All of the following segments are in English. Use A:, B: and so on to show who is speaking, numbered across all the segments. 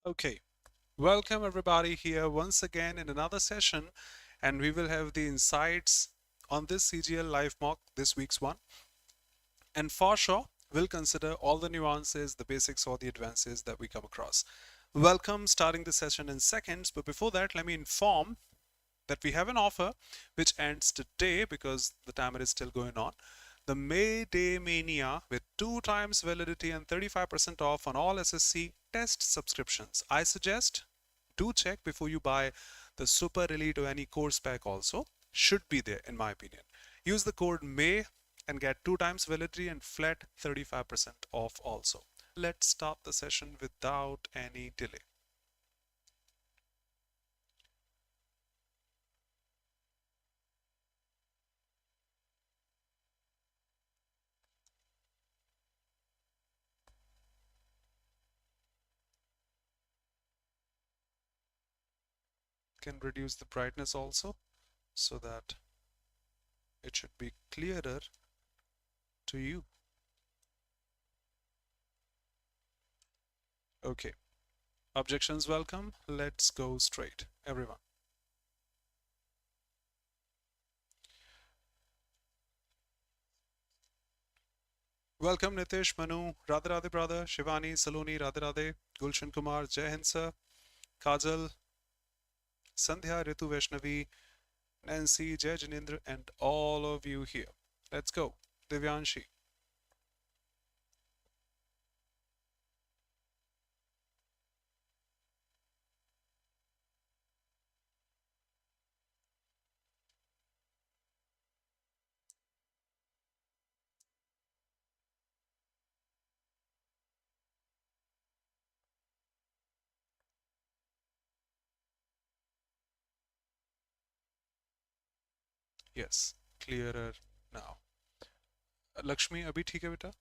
A: Okay, welcome everybody here once again in another session, and we will have the insights on this CGL live mock, this week's one. And for sure, we'll consider all the nuances, the basics, or the advances that we come across. Welcome, starting the session in seconds, but before that, let me inform that we have an offer which ends today because the timer is still going on. The May Day Mania with 2 times validity and 35% off on all SSC test subscriptions. I suggest do check before you buy the Super Elite or any course pack also. Should be there in my opinion. Use the code MAY and get 2 times validity and flat 35% off also. Let's start the session without any delay. Can reduce the brightness also so that it should be clearer to you. Okay, objections welcome. Let's go straight, everyone. Welcome Nitish, Manu, Radhe Radhe brother, Shivani, Saloni, Radhe Radhe, Gulshan Kumar, Jai Hind sir, Kajal, Sandhya, Ritu Vaishnavi, Nancy, Jai Janindra, and all of you here. Let's go. Divyanshi. Yes, clearer now. Lakshmi, abhi theek hai beta?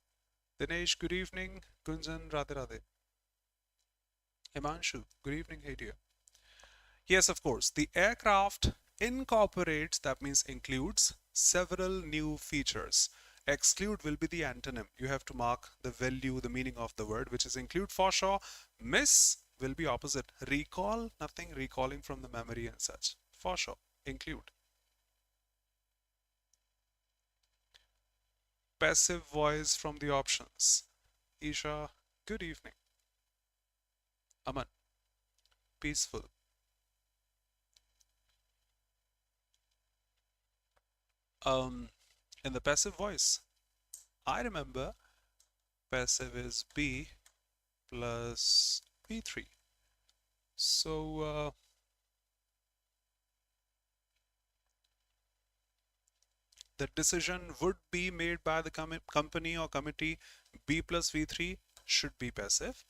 A: Dinesh, good evening. Gunjan, Radhe Radhe. Himanshu, good evening, hey dear. Yes, of course, the aircraft incorporates, that means includes, several new features. Exclude will be the antonym. You have to mark the value, the meaning of the word, which is include for sure. Miss will be opposite. Recall, nothing recalling from the memory and such. For sure, include. Passive voice from the options. Isha, good evening. Aman, peaceful. In the passive voice, I remember passive is B plus V3. So the decision would be made by the company or committee. B plus V3 should be passive.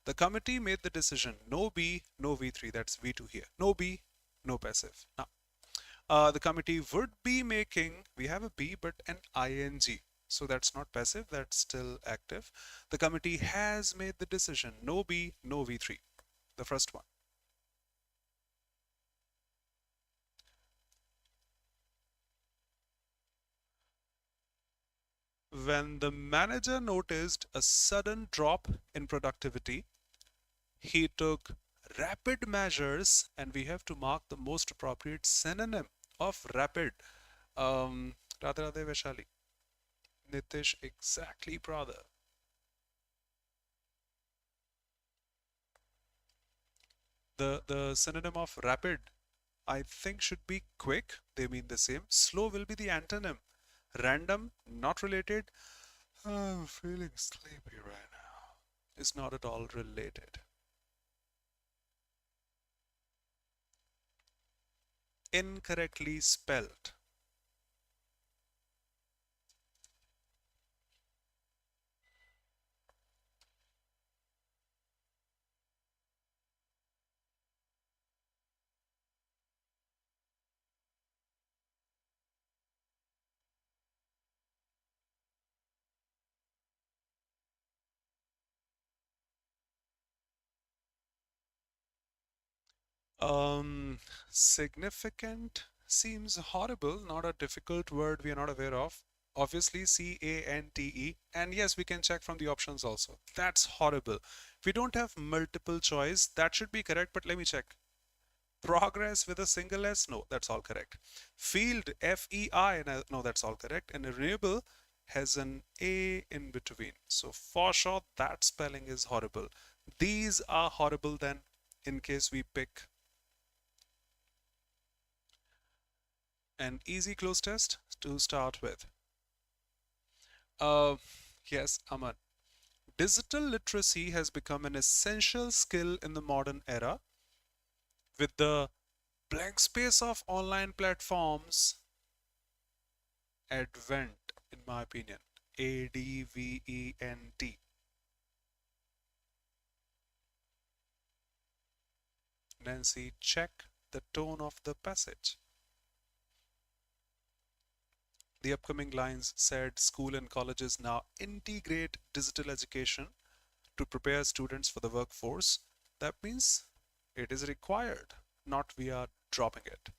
A: The committee made the decision. No B, no V3. That's V2 here. No B, no passive. Now, the committee would be making, we have a B, but an ing. So that's not passive, that's still active. The committee has made the decision. No B, no V3. The first one. When the manager noticed a sudden drop in productivity, he took rapid measures, and we have to mark the most appropriate synonym of rapid. Radhe Radhe Vaishali. Nitish, exactly, brother. The synonym of rapid, I think, should be quick. They mean the same. Slow will be the antonym. Random, not related. I'm feeling sleepy right now. Is not at all related. Incorrectly spelled. Significant seems horrible, not a difficult word we are not aware of. Obviously CANTE, and yes, we can check from the options also. That's horrible. We don't have multiple choice. That should be correct, but let me check. Progress with a single S, no, that's all correct. Field, FEI, no, that's all correct. And renewable has an A in between. So for sure, that spelling is horrible. These are horrible then, in case we pick an easy close test to start with. Uh, yes, Aman. Digital literacy has become an essential skill in the modern era. With the blank space of online platforms advent, in my opinion. ADVENT. Nancy, check the tone of the passage. The upcoming lines said school and colleges now integrate digital education to prepare students for the workforce. That means it is required, not we are dropping it.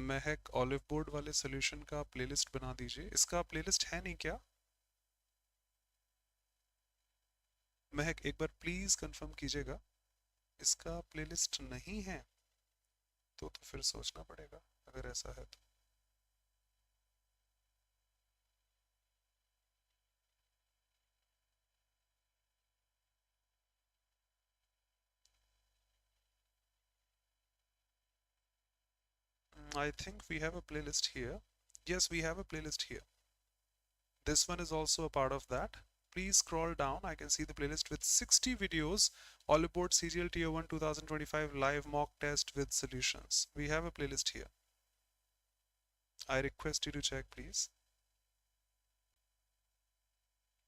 A: Mahak olive board वाले solution का playlist बना दीजिए. इसका playlist है नहीं क्या? महक एक बार please confirm कीजिएगा. इसका प्लेलिस्ट नहीं है तो फिर सोचना पड़ेगा अगर ऐसा है तो. I think we have a playlist here. Yes, we have a playlist here. This one is also a part of that. Please scroll down. I can see the playlist with 60 videos. Oliveboard CGL Tier 1 2025 live mock test with solutions. We have a playlist here. I request you to check, please.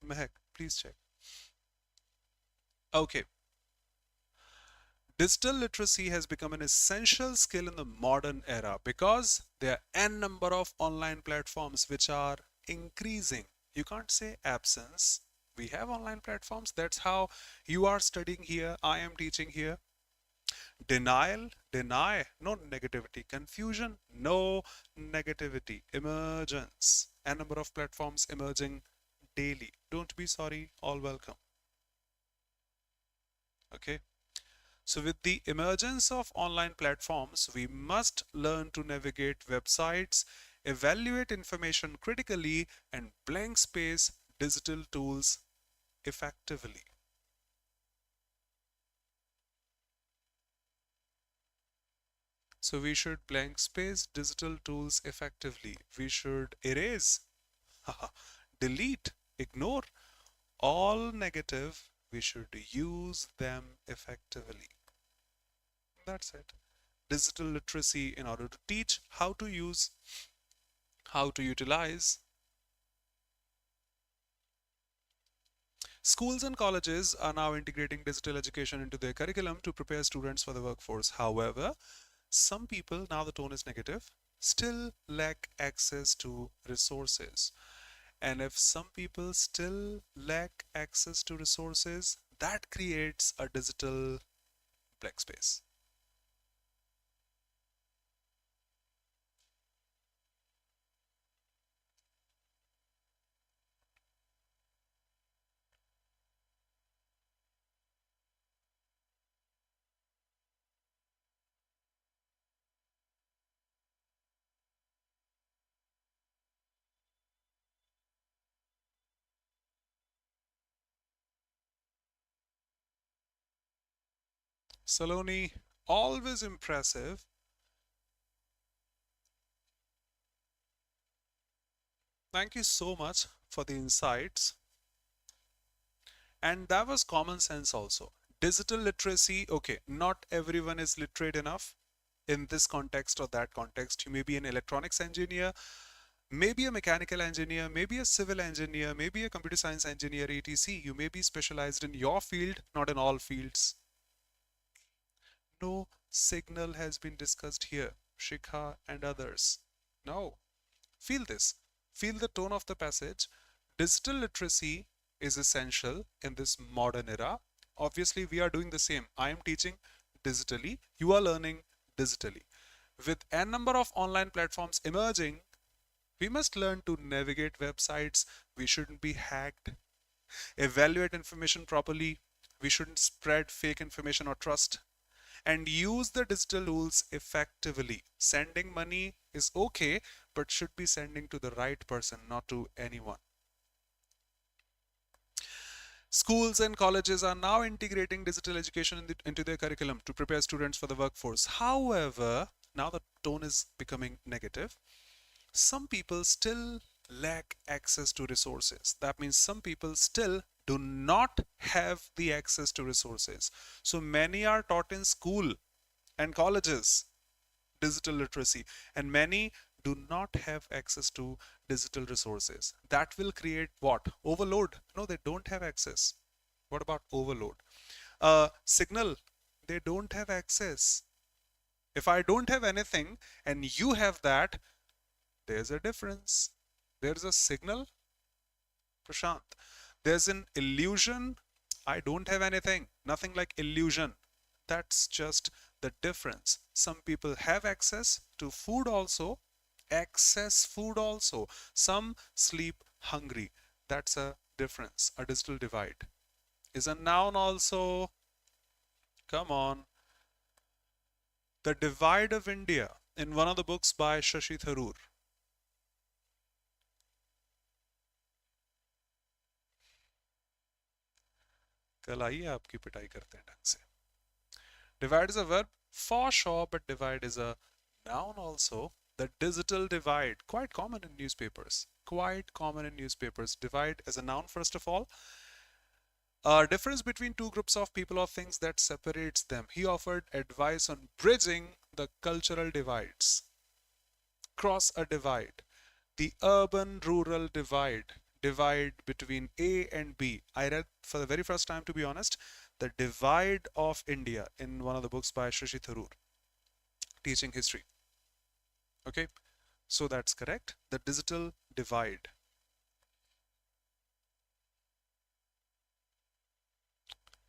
A: Mehak, please check. Okay. Digital literacy has become an essential skill in the modern era because there are n number of online platforms which are increasing. You can't say absence. We have online platforms. That's how you are studying here. I am teaching here. Denial, deny, no negativity. Confusion, no negativity. Emergence, a number of platforms emerging daily. Don't be sorry, all welcome. Okay. So with the emergence of online platforms, we must learn to navigate websites, evaluate information critically, and blank space digital tools effectively. So we should blank space digital tools effectively. We should erase, delete, ignore all negative. We should use them effectively. That's it. Digital literacy in order to teach how to use, how to utilize. Schools and colleges are now integrating digital education into their curriculum to prepare students for the workforce. However, some people, now the tone is negative, still lack access to resources. And if some people still lack access to resources, that creates a digital blank space. Saloni, always impressive. Thank you so much for the insights. And that was common sense also. Digital literacy, okay, not everyone is literate enough in this context or that context. You may be an electronics engineer, maybe a mechanical engineer, maybe a civil engineer, maybe a computer science engineer, etc. You may be specialized in your field, not in all fields. No signal has been discussed here, Shikha and others. No. Feel this. Feel the tone of the passage. Digital literacy is essential in this modern era. Obviously, we are doing the same. I am teaching digitally. You are learning digitally. With n number of online platforms emerging, we must learn to navigate websites. We shouldn't be hacked. Evaluate information properly. We shouldn't spread fake information or trust. And use the digital tools effectively. Sending money is okay, but should be sending to the right person, not to anyone. Schools and colleges are now integrating digital education into their curriculum to prepare students for the workforce. However, now the tone is becoming negative. Some people still lack access to resources. That means some people still do not have the access to resources. So many are taught in school and colleges digital literacy, and many do not have access to digital resources. That will create what? Overload. No, they don't have access. What about overload? Signal, they don't have access. If I don't have anything and you have that, there's a difference. There's a signal, Prashant. There's an illusion. I don't have anything. Nothing like illusion. That's just the difference. Some people have access to food also, access food also. Some sleep hungry. That's a difference, a digital divide. Is a noun also? Come on. The Divide of India in one of the books by Shashi Tharoor. कल आइए आपकी पिटाई करते हैं ढंग से. Divide is a verb for sure, but divide is a noun also. The digital divide, quite common in newspapers. Quite common in newspapers. Divide as a noun, first of all. A difference between two groups of people or things that separates them. He offered advice on bridging the cultural divides. Cross a divide. The urban-rural divide. Divide between A and B. I read for the very first time, to be honest, The Divide of India in one of the books by Shashi Tharoor, teaching history. Okay, so that's correct. The digital divide.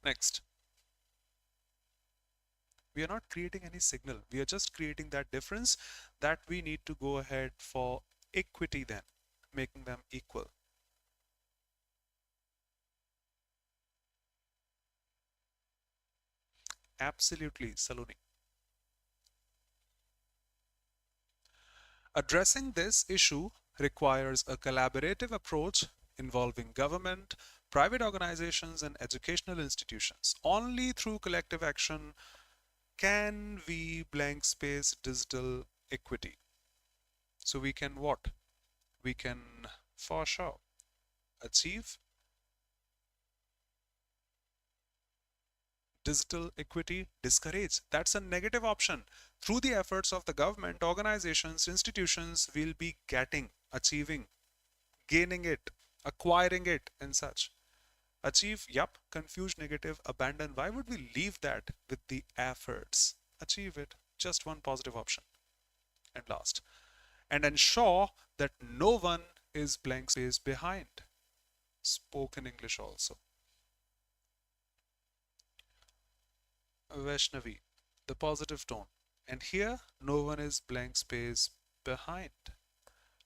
A: Next. We are not creating any signal. We are just creating that difference that we need to go ahead for equity then, making them equal. Absolutely, Saloni. Addressing this issue requires a collaborative approach involving government, private organizations, and educational institutions. Only through collective action can we blank space digital equity. So we can what? We can for sure achieve digital equity. Discourage. That's a negative option. Through the efforts of the government, organizations, institutions, we'll be achieving, gaining it, acquiring it, and such. Achieve, yup, confuse, negative, abandon. Why would we leave that with the efforts? Achieve it. Just one positive option. And last. And ensure that no one is blank space behind. Spoken English also. Vaishnavi, the positive tone. And here, no one is blank space behind.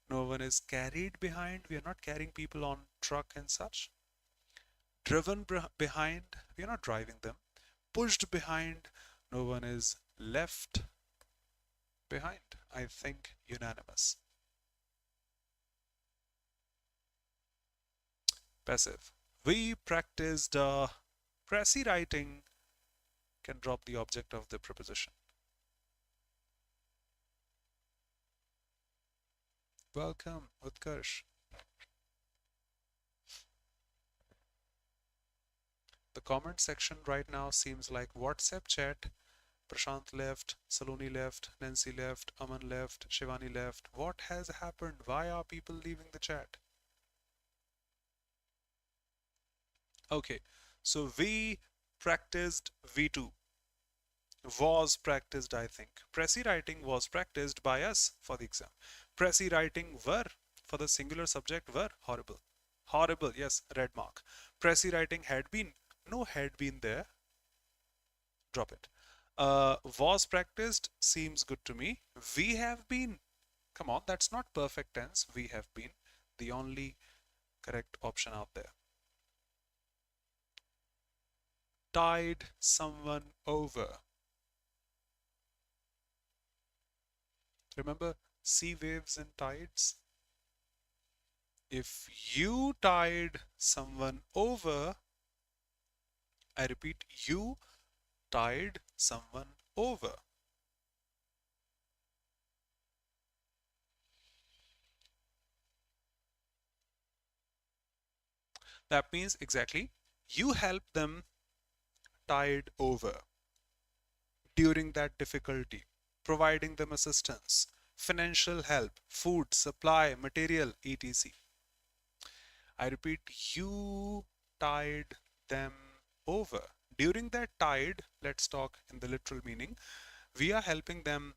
A: No one is carried behind. We are not carrying people on truck and such. Driven behind. We are not driving them. Pushed behind. No one is left behind. I think unanimous. Passive. We practiced Pressy writing. Can drop the object of the preposition. Welcome, Utkarsh. The comment section right now seems like WhatsApp chat. Prashant left, Saloni left, Nancy left, Aman left, Shivani left. What has happened? Why are people leaving the chat? Okay, so we practiced V2. Was practiced, I think. Pressy writing was practiced by us for the exam. Pressy writing were for the singular subject were horrible. Horrible, yes, red mark. Pressy writing had been, no had been there. Drop it. Was practiced seems good to me. We have been. Come on, that's not perfect tense. We have been the only correct option out there. Tide someone over. Remember sea waves and tides? If you tide someone over, I repeat, you tide someone over. That means exactly you help them tide over during that difficulty, providing them assistance, financial help, food, supply, material, etc. I repeat, you tide them over. During that tide, let's talk in the literal meaning, we are helping them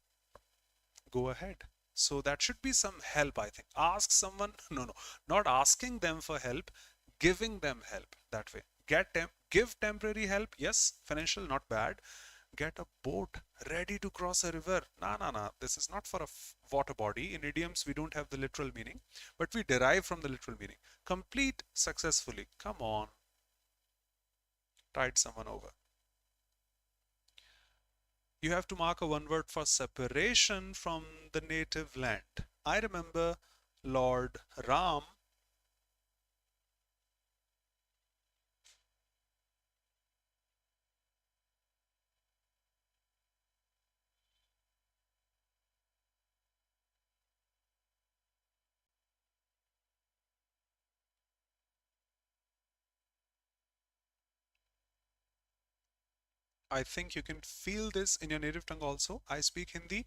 A: go ahead. So that should be some help, I think. Ask someone, no, not asking them for help, giving them help that way. Give temporary help, yes, financial, not bad. Get a boat ready to cross a river. Nah. This is not for a water body. In idioms, we don't have the literal meaning, but we derive from the literal meaning. Complete successfully. Come on. Tide someone over. You have to mark a one word for separation from the native land. I remember Lord Ram. I think you can feel this in your native tongue also. I speak Hindi.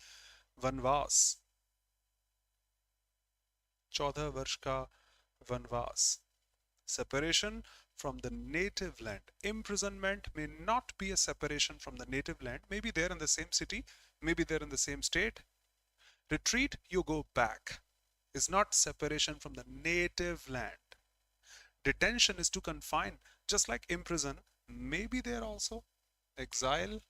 A: Vanvas. 14 वर्ष का वनवास. Separation from the native land. Imprisonment may not be a separation from the native land. Maybe they're in the same city, maybe they're in the same state. Retreat, you go back, is not separation from the native land. Detention is to confine, just like imprison. Maybe there also. Exile,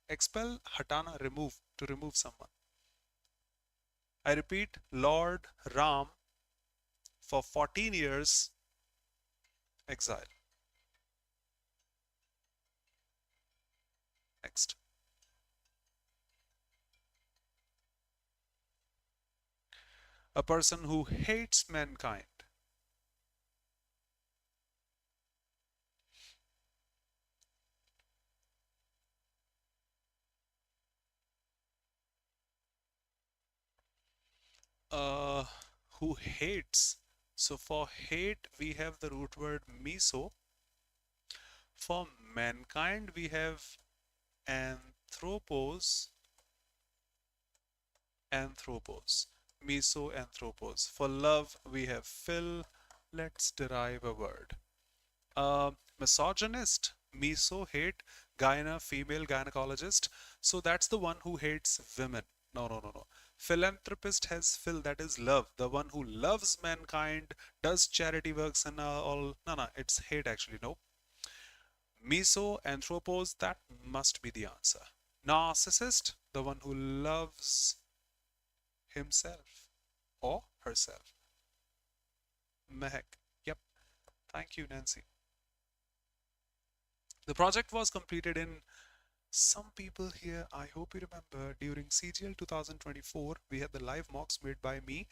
A: expel, hatana, remove, to remove someone. I repeat, Lord Ram for 14 years exile. Next. A person who hates mankind. Uh, who hates. So for hate, we have the root word miso. For mankind, we have anthropos. Anthropos. Miso, anthropos. For love, we have phil. Let's derive a word. Misogynist, miso, hate, gyna, female gynecologist. So that's the one who hates women. No. Philanthropist has phil, that is love. The one who loves mankind, does charity works and all. No, it's hate actually. No. Miso, anthropos, that must be the answer. Narcissist, the one who loves himself or herself. Mehek. Yep. Thank you, Nancy. The project was completed in some people here, I hope you remember, during CGL 2024, we had the live mocks made by me,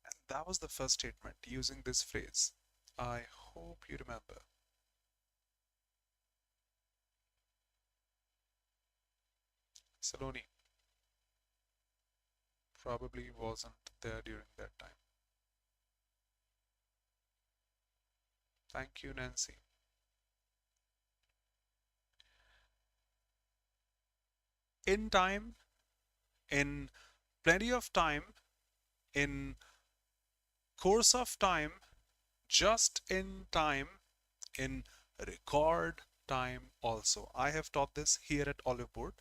A: and that was the first statement using this phrase. I hope you remember. Saloni probably wasn't there during that time. Thank you, Nancy. In time, in plenty of time, in course of time, just in time, in record time also. I have taught this here at Oliveboard.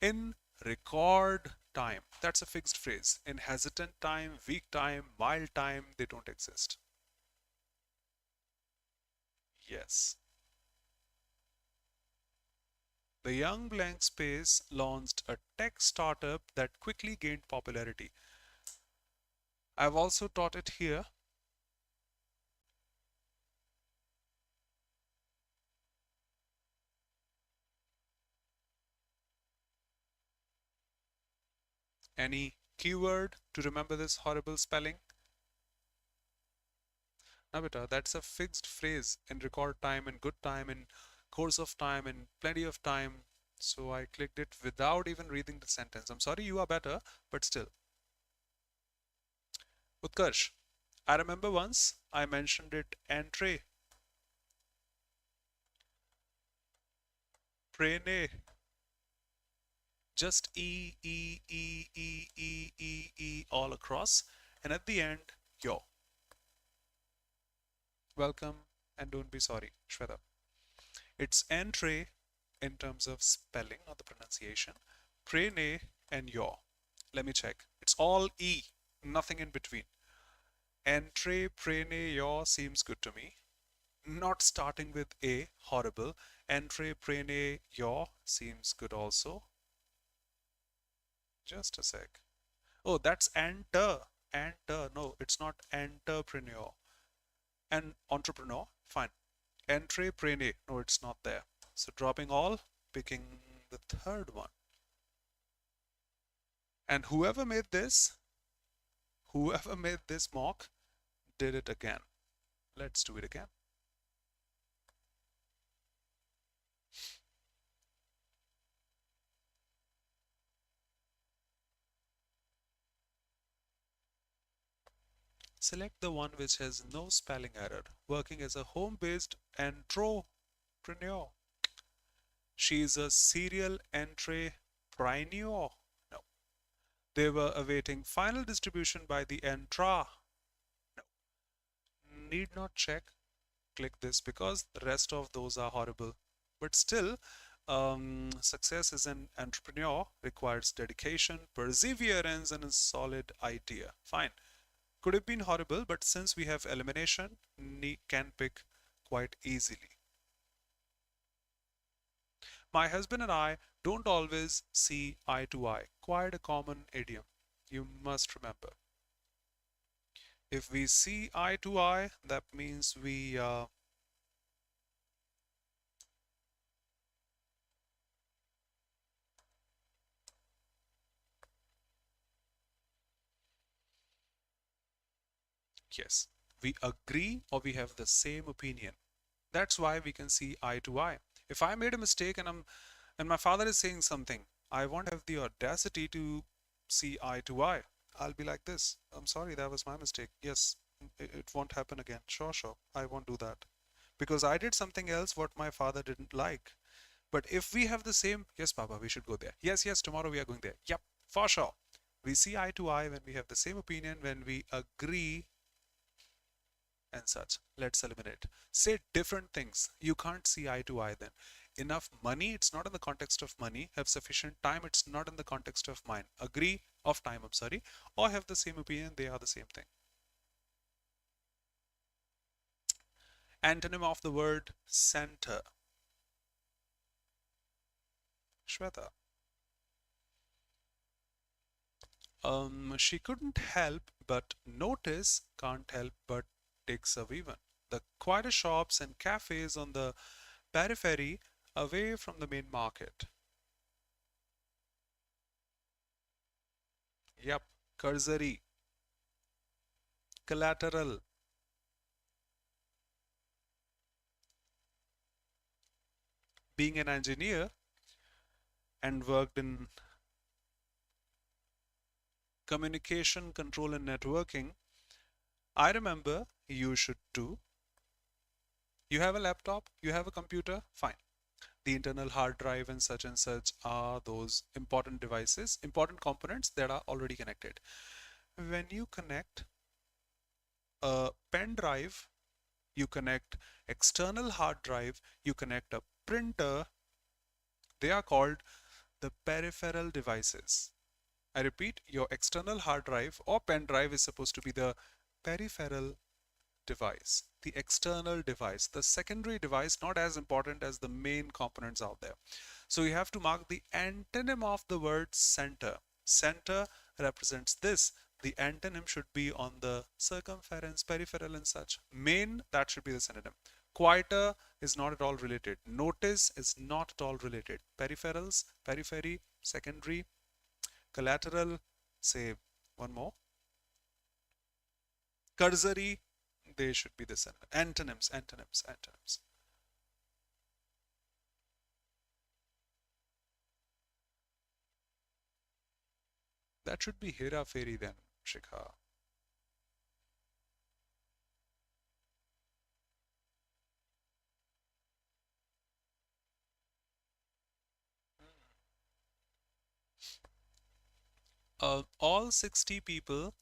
A: In record time, that's a fixed phrase. In hesitant time, weak time, mild time, they don't exist. Yes. The young blank space launched a tech startup that quickly gained popularity. I've also taught it here. Any keyword to remember this horrible spelling? Now, beta, that's a fixed phrase in record time, in good time, in course of time, in plenty of time. So I clicked it without even reading the sentence. I'm sorry, you are better, but still. Utkarsh, I remember once I mentioned it entree, prene, just E all across, and at the end, yo. Welcome and don't be sorry, Shweta. It's entree in terms of spelling or the pronunciation, prene and yo. Let me check. It's all E, nothing in between. Entree, prene, yo seems good to me. Not starting with A, horrible. Entree, prene, yo seems good also. Just a sec. Oh, that's enter. Enter. No, it's not entrepreneur. And entrepreneur, fine. Entrepreneur. No, it's not there. So dropping all, picking the third one. And whoever made this mock did it again. Let's do it again. Select the one which has no spelling error, working as a home-based entrepreneur. She is a serial entrepreneur. No. They were awaiting final distribution by the Entra. No. Need not check. Click this because the rest of those are horrible. But still, success as an entrepreneur requires dedication, perseverance, and a solid idea. Fine. Could have been horrible, but since we have elimination, can pick quite easily. My husband and I don't always see eye to eye. Quite a common idiom. You must remember. If we see eye to eye, that means we yes, we agree or we have the same opinion. That's why we can see eye to eye. If I made a mistake and my father is saying something, I won't have the audacity to see eye to eye. I'll be like this. I'm sorry, that was my mistake. Yes, it won't happen again. Sure, sure. I won't do that. Because I did something else what my father didn't like. But if we have the same, yes, Papa, we should go there. Yes, yes, tomorrow we are going there. Yep, for sure. We see eye to eye when we have the same opinion, when we agree and such. Let's eliminate. Say different things. You can't see eye to eye then. Enough money, it's not in the context of money. Have sufficient time, it's not in the context of mind. Agree of time, I'm sorry. Or have the same opinion, they are the same thing. Antonym of the word center. Shweta. She couldn't help but notice, can't help but takes a even. The quieter shops and cafes on the periphery away from the main market. Yep, cursory, collateral. Being an engineer and worked in communication, control, and networking, I remember you should too. You have a laptop, you have a computer, fine. The internal hard drive and such are those important devices, important components that are already connected. When you connect a pen drive, you connect external hard drive, you connect a printer, they are called the peripheral devices. I repeat, your external hard drive or pen drive is supposed to be the peripheral device. the external device, the secondary device, not as important as the main components out there. So you have to mark the antonym of the word center. Center represents this. The antonym should be on the circumference, peripheral and such. Main, that should be the synonym. Quieter is not at all related. Notice is not at all related. Peripherals, periphery, secondary, collateral, say one more. Cursory, they should be the synonym. Antonyms, antonyms, antonyms. That should be hera fairy then, Shikha. All 60 people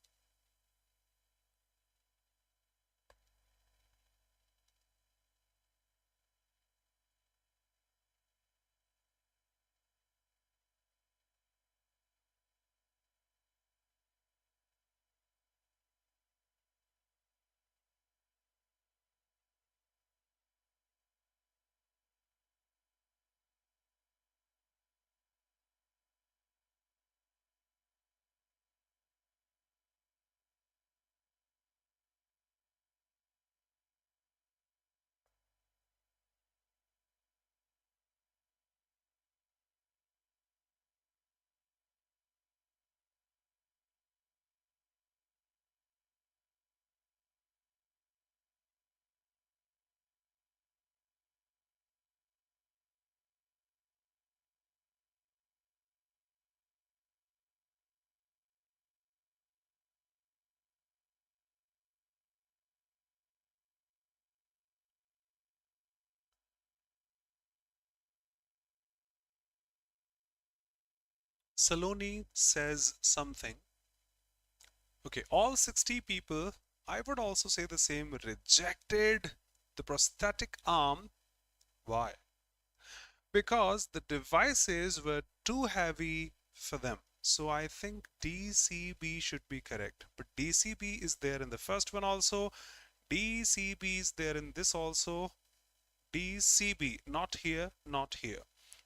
A: Saloni says something. Okay, all 60 people, I would also say the same, rejected the prosthetic arm. Why? Because the devices were too heavy for them. So I think DCB should be correct. But DCB is there in the first one also. DCB is there in this also. DCB, not here, not here.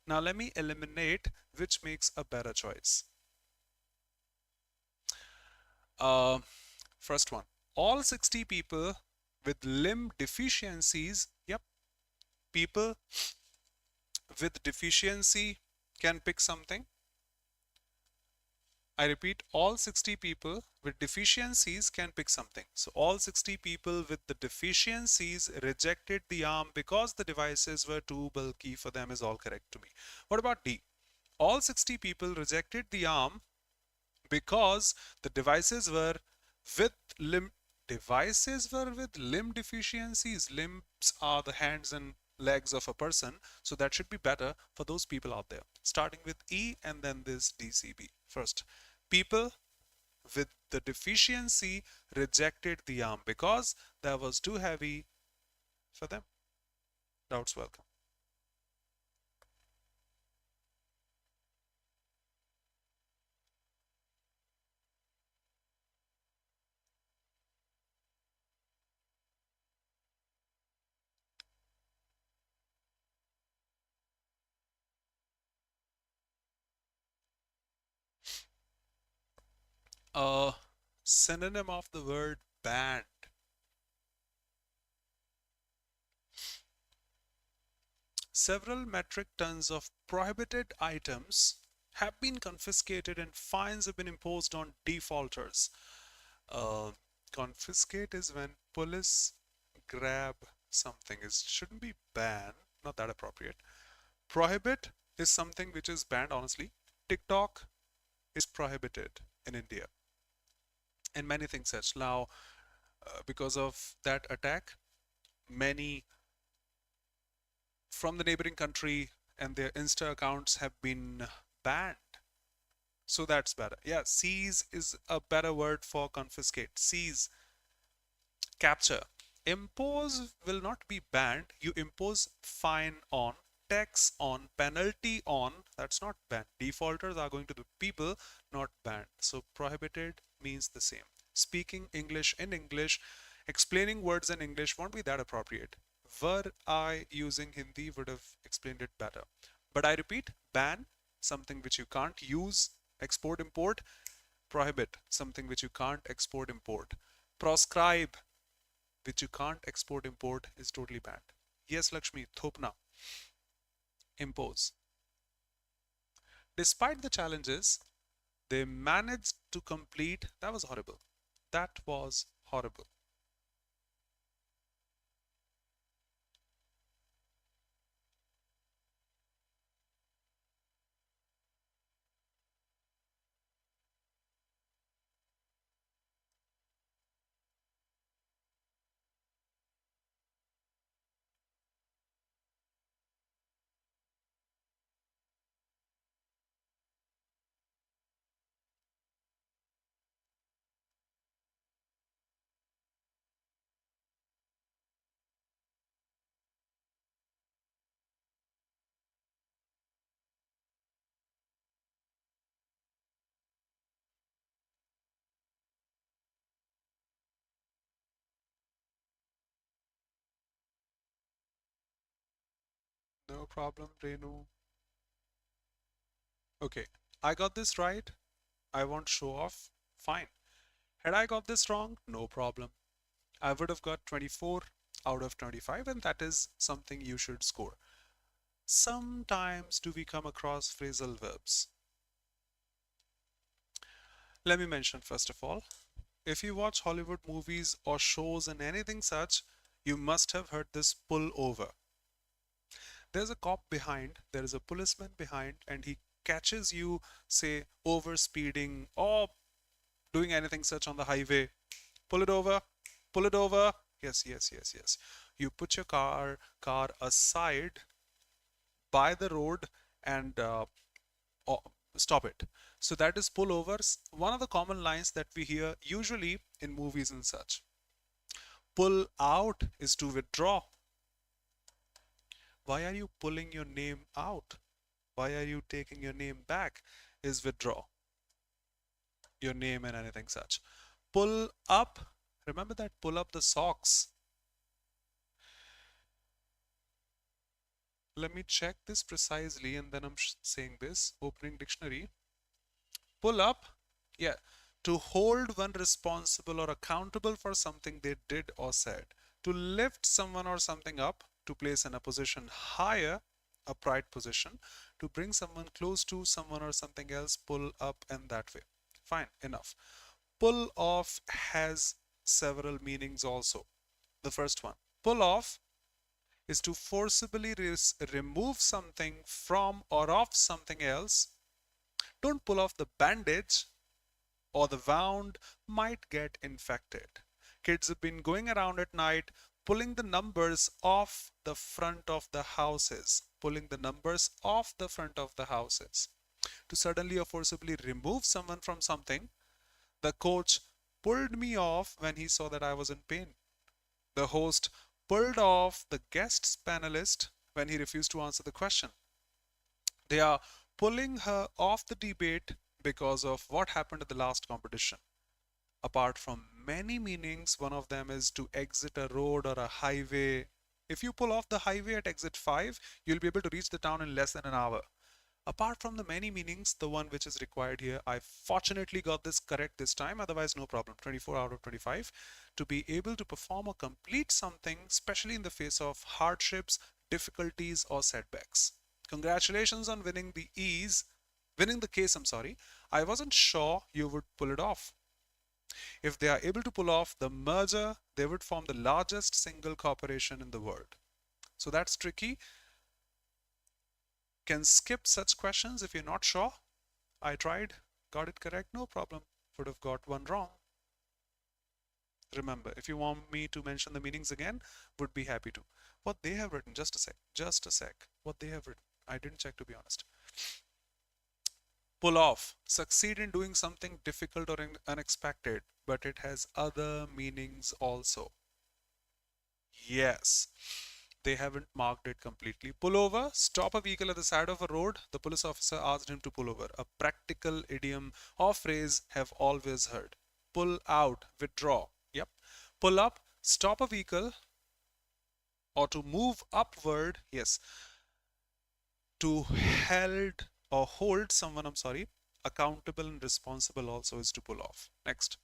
A: Now let me eliminate which makes a better choice. First one, all 60 people with limb deficiencies, yep, people with deficiency can pick something. I repeat, all 60 people with deficiencies can pick something. So all 60 people with the deficiencies rejected the arm because the devices were too bulky for them is all correct to me. What about D? All 60 people rejected the arm because the devices were with limb deficiencies. Limbs are the hands and legs of a person, so that should be better for those people out there, starting with E and then this DCB. First, people with the deficiency rejected the arm because that was too heavy for them. Doubts welcome. A synonym of the word banned. Several metric tons of prohibited items have been confiscated and fines have been imposed on defaulters. Uh, Confiscate is when police grab something. It shouldn't be ban, not that appropriate. Prohibit is something which is banned, honestly. TikTok is prohibited in India and many things such. Now, because of that attack, many from the neighboring country and their Insta accounts have been banned. So that's better. Yeah, seize is a better word for confiscate. Seize, capture. Impose will not be banned. You impose fine on, tax on, penalty on. That's not banned. Defaulters are going to the people, not banned. So prohibited means the same. Speaking English in English Explaining words in English won't be that appropriate. Were I using Hindi would have explained it better. But I repeat, ban, something which you can't use. Export, import, prohibit, something which you can't export, import. Proscribe, which you can't export, import, is totally banned. Yes, Lakshmi, thopna, impose. Despite the challenges, they managed to complete. That was horrible. That was horrible. No problem, Renu. Okay, I got this right. I won't show off. Fine. Had I got this wrong, no problem. I would have got 24 out of 25, and that is something you should score. Sometimes do we come across phrasal verbs. Let me mention first of all, if you watch Hollywood movies or shows and anything such, you must have heard this pull over. There's a cop behind, there is a policeman behind, and he catches you, say, over speeding or doing anything such on the highway. Pull it over, pull it over. Yes, yes, yes, yes. You put your car aside by the road and o- stop it. So that is pull overs. One of the common lines that we hear usually in movies and such. Pull out is to withdraw. Why are you pulling your name out? Why are you taking your name back? Is withdraw your name and anything such. Pull up. Remember that pull up the socks. Let me check this precisely and then I'm saying this. Opening dictionary. Pull up. Yeah. To hold one responsible or accountable for something they did or said. To lift someone or something up. To place in a position higher, upright position. To bring someone close to someone or something else. Pull up and that way. Fine, enough. Pull off has several meanings also. The first one, pull off is to forcibly remove something from or off something else. Don't pull off the bandage or the wound might get infected. Kids have been going around at night pulling the numbers off the front of the houses. Pulling the numbers off the front of the houses. To suddenly or forcibly remove someone from something. The coach pulled me off when he saw that I was in pain. The host pulled off the guest panelist when he refused to answer the question. They are pulling her off the debate because of what happened at the last competition. Apart from many meanings, one of them is to exit a road or a highway. If you pull off the highway at exit 5, you'll be able to reach the town in less than an hour. Apart from the many meanings, the one which is required here, I fortunately got this correct this time, otherwise no problem, 24 out of 25. To be able to perform or complete something, especially in the face of hardships, difficulties or setbacks. Congratulations on winning the case, I'm sorry. I wasn't sure you would pull it off. If they are able to pull off the merger, they would form the largest single corporation in the world. So that's tricky. Can skip such questions if you're not sure. I tried, got it correct, no problem. Would have got one wrong. Remember, if you want me to mention the meanings again, would be happy to. What they have written, just a sec. What they have written, I didn't check to be honest. Pull off, succeed in doing something difficult or unexpected, but it has other meanings also. Yes. They haven't marked it completely. Pull over, stop a vehicle at the side of a road. The police officer asked him to pull over. A practical idiom or phrase have always heard. Pull out, withdraw. Yep. Pull up, stop a vehicle or to move upward, yes, to held or hold someone, I'm sorry, accountable and responsible also is to pull off. Next.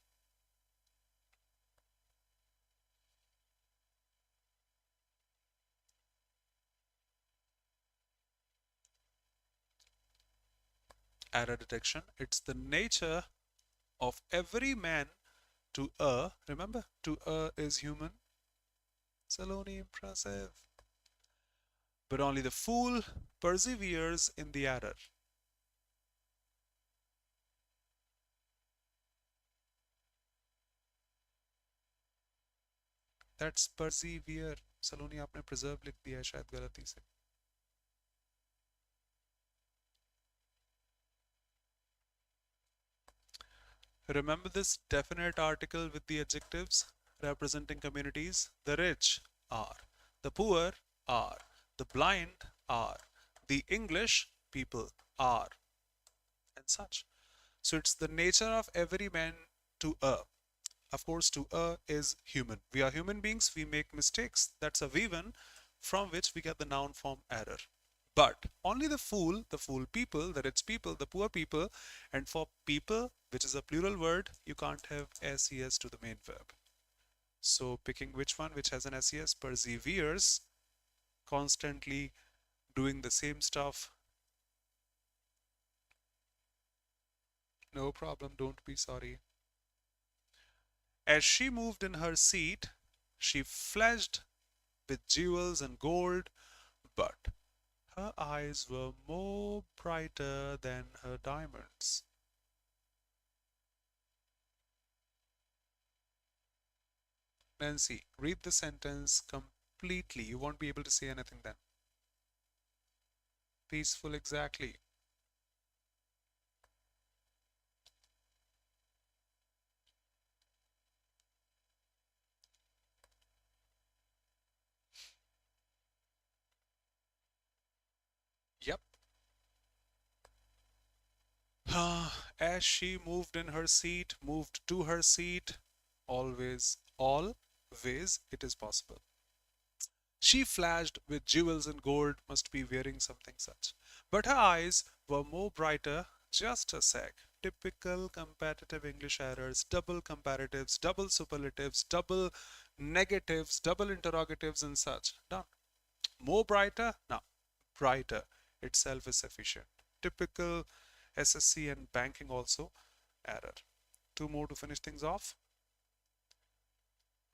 A: Error detection. It's the nature of every man to err. Remember, to err is human. Saloni impressive. But only the fool perseveres in the error. That's persevere. सलोनी आपने preserve लिख दिया है शायद गलती से. Remember this definite article with the adjectives representing communities. The rich are, the poor are, the blind are, the English people are, and such. So it's the nature of every man to err. Of course, to err is human. We are human beings, we make mistakes. That's a V1 from which we get the noun form error. But only the fool people, the rich people, the poor people, and for people, which is a plural word, you can't have SES to the main verb. So picking which one, which has an SES, perseveres, constantly doing the same stuff. No problem, don't be sorry. As she moved in her seat, she flashed with jewels and gold, but her eyes were more brighter than her diamonds. Nancy, read the sentence completely. You won't be able to say anything then. Peaceful, exactly. Yep. As she moved in her seat, moved to her seat, always, always, it is possible. She flashed with jewels and gold, must be wearing something such. But her eyes were more brighter, just a sec. Typical comparative English errors, double comparatives, double superlatives, double negatives, double interrogatives, and such. Done. More brighter? No. Brighter itself is sufficient. Typical SSC and banking also error. Two more to finish things off.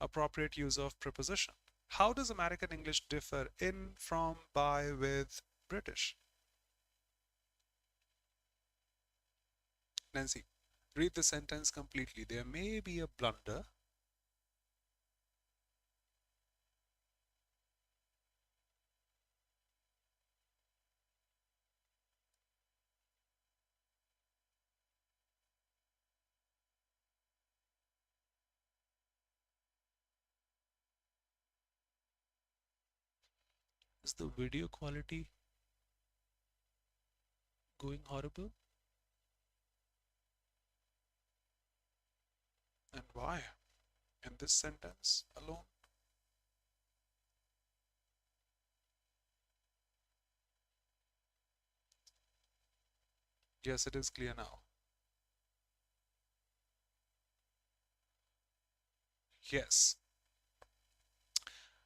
A: Appropriate use of preposition. How does American English differ in, from, by, with British? Nancy, read the sentence completely. There may be a blunder. Is the video quality going horrible? And why? In this sentence alone? Yes, it is clear now. Yes.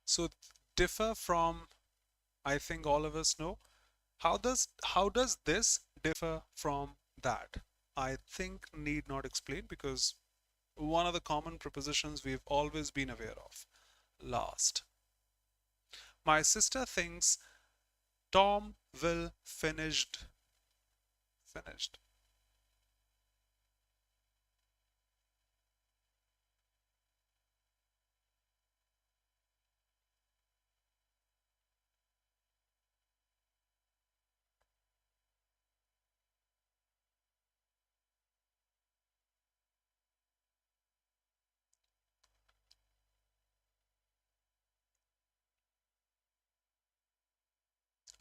A: So differ from, I think all of us know. How does this differ from that? I think need not explain because one of the common prepositions we've always been aware of. Last. My sister thinks Tom will finished.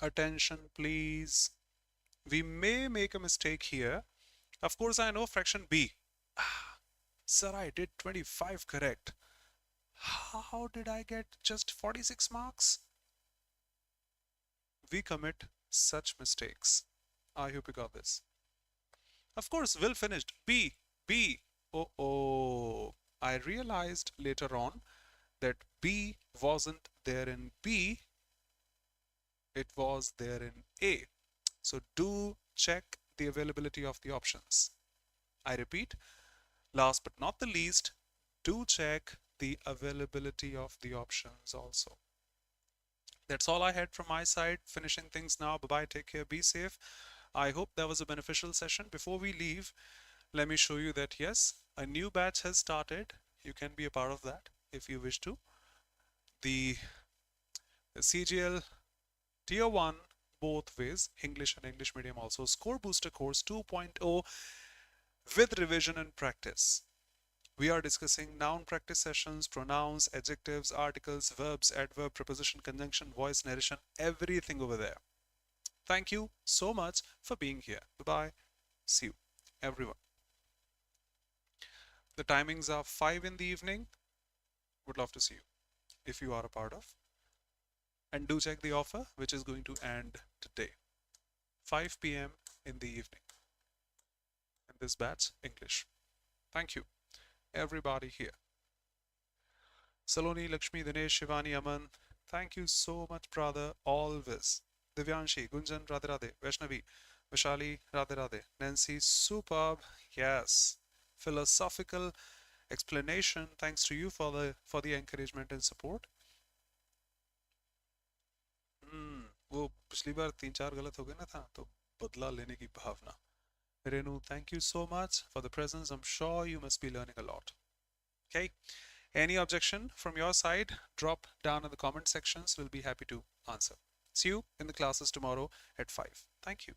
A: Attention, please. We may make a mistake here. Of course, I know fraction B. Ah, sir, I did 25 correct. How did I get just 46 marks? We commit such mistakes. I hope you got this. Of course, Will finished. B, B. Oh. I realized later on that B wasn't there in B, it was there in A. So do check the availability of the options. I repeat, last but not the least, do check the availability of the options also. That's all I had from my side. Finishing things now. Bye bye. Take care. Be safe. I hope that was a beneficial session. Before we leave, let me show you that yes, a new batch has started. You can be a part of that if you wish to. The CGL Tier 1, both ways, English and English medium also, Score Booster Course 2.0 with revision and practice. We are discussing noun practice sessions, pronouns, adjectives, articles, verbs, adverb, preposition, conjunction, voice, narration, everything over there. Thank you so much for being here. Bye-bye. See you, everyone. The timings are 5 in the evening. Would love to see you if you are a part of. And do check the offer, which is going to end today. 5 p.m. in the evening. And this batch, English. Thank you, everybody here. Saloni, Lakshmi, Dinesh, Shivani, Aman. Thank you so much, brother. Always. Divyanshi, Gunjan, Radhe Radhe. Vaishnavi, Vishali, Radhe Radhe. Nancy, superb. Yes. Philosophical explanation. Thanks to you for the encouragement and support. वो पिछली बार 3-4 गलत हो गए ना था तो बदला लेने की भावना. Renu, thank you so much for the presence. I'm sure you must be learning a lot. Okay. Any objection from your side, drop down in the comment sections. We'll be happy to answer. See you in the classes tomorrow at 5. Thank you.